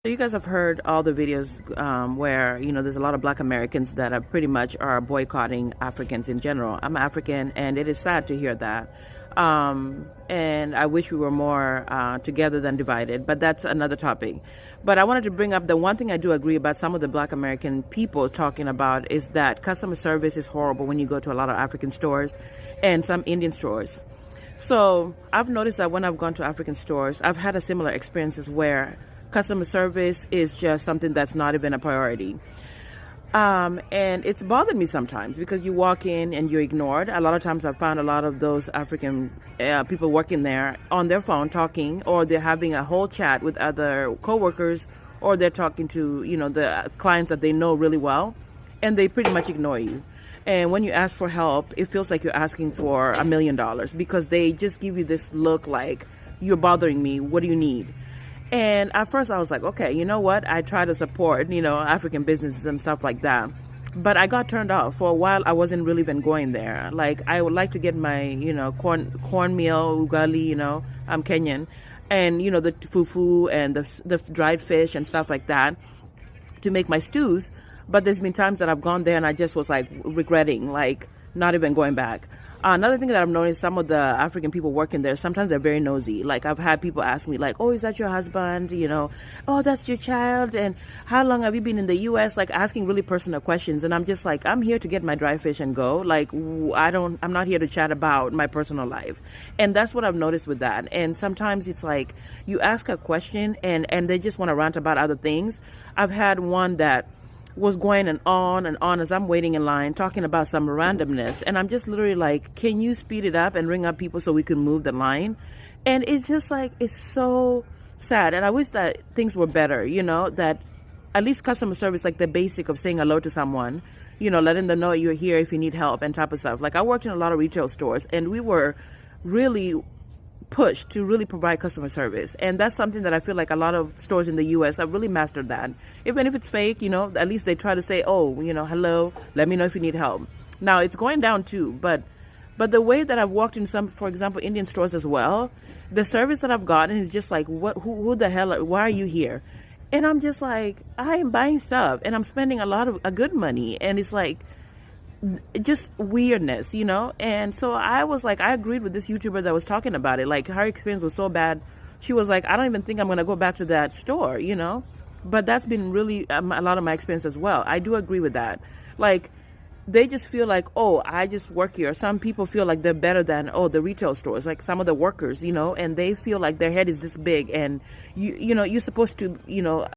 So you guys have heard all the videos where there's a lot of Black Americans that are pretty much are boycotting Africans in general. I'm African, and it is sad to hear that. And I wish we were more together than divided, but that's another topic. But I wanted to bring up the one thing I do agree about some of the Black American people talking about is that customer service is horrible when you go to a lot of African stores and some Indian stores. So I've noticed that when I've gone to African stores, I've had a similar experiences where customer service is just something that's not even a priority. And it's bothered me sometimes because you walk in and you're ignored. A lot of times I've found a lot of those African people working there on their phone talking, or they're having a whole chat with other coworkers, or they're talking to, the clients that they know really well, and they pretty much ignore you. And when you ask for help, it feels like you're asking for $1 million because they just give you this look like, you're bothering me. What do you need? And at first I was like, okay, you know what? I try to support, African businesses and stuff like that. But I got turned off. For a while, I wasn't really even going there. Like, I would like to get my, cornmeal, ugali, I'm Kenyan. And, the fufu and the dried fish and stuff like that to make my stews. But there's been times that I've gone there and I just was like regretting, like not even going back. Another thing that I've noticed, some of the African people working there, sometimes they're very nosy. Like, I've had people ask me, like, oh, is that your husband? Oh, that's your child? And how long have you been in the U.S.? Like, asking really personal questions. And I'm just like, I'm here to get my dry fish and go. Like, I'm not here to chat about my personal life. And that's what I've noticed with that. And sometimes it's like, you ask a question and they just want to rant about other things. I've had one that was going and on as I'm waiting in line, talking about some randomness. And I'm just literally like, can you speed it up and ring up people so we can move the line? And it's just like, it's so sad. And I wish that things were better, that at least customer service, like the basic of saying hello to someone, letting them know you're here if you need help and type of stuff. Like, I worked in a lot of retail stores and we were really push to really provide customer service, and that's something that I feel like a lot of stores in the US have really mastered that. Even if it's fake, at least they try to say, oh, hello, let me know if you need help. Now it's going down too, but the way that I've walked in some, for example, Indian stores as well, the service that I've gotten is just like, who the hell, why are you here? And I'm just like, I am buying stuff and I'm spending a lot of a good money, and it's like just weirdness, And so I was like, I agreed with this YouTuber that was talking about it. Like, her experience was so bad. She was like, I don't even think I'm going to go back to that store, But that's been really a lot of my experience as well. I do agree with that. Like, they just feel like, oh, I just work here. Some people feel like they're better than, the retail stores, like some of the workers, and they feel like their head is this big, and you're supposed to,